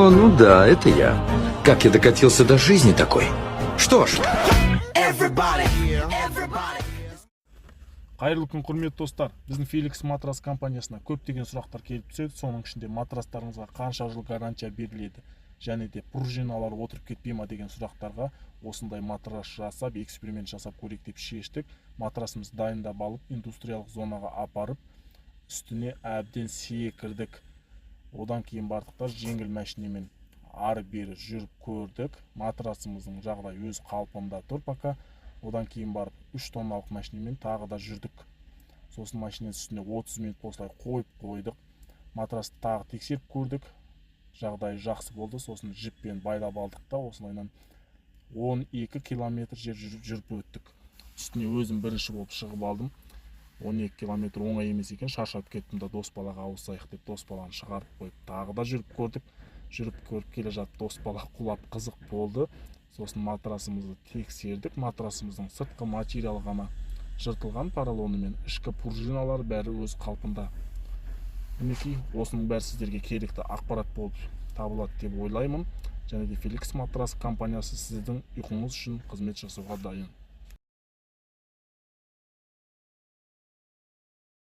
О, ну да, это я. Как я докатился до жизни такой? Что ж, Қайырлы күн құрметті достар. Біздің Felix матрас компаниясына көптеген сұрақтар келіп түседі. Соның ішінде матрастарыңызға қанша жыл гарантия беріледі және де пружиналар отырып кетпей ма деген сұрақтарға осындай матрас жасап, эксперимент жасап көрейік деп шештік. Матрасымыз дайындап алып, индустриялық зонаға апарып, үстіне әбден секірдік. Одан кейін бардық та жеңіл машинемен ары-бері жүріп көрдік. Матрасымыздың жағдайы өз қалпында тұр пока. Одан кейін барып 3 тонналық машинемен тағы да жүрдік. Сосын машиненің үстіне 30 минут осылай қойып қойдық. Матрасты тағы тексеріп көрдік. Жағдайы жақсы болды. Сосын жіппен байлап алдық та осылайынан 12 километр жер жүріп өттік. Үстіне өзім бірінші болып шығып алдым. 12 километр оңай емес екен. Шаршап кеттім да дос балаға ауысайық деп дос баланы шығарып қойып тағы да жүріп көрдік. Жүріп көріп келе жатып дос бала құлап қызық болды. Сосын матрасымызды тексердік. Матрасымыздың сыртқы материалы ғана жыртылған поролонымен, ішкі пружиналар бәрі өз қалпында. Мінекей, осының бәрі сіздерге керекті ақпарат болып табылады деп ойлаймын. Және де Felix матрас компаниясы сіздің ұйқыңыз үшін қызмет жасауға дайын.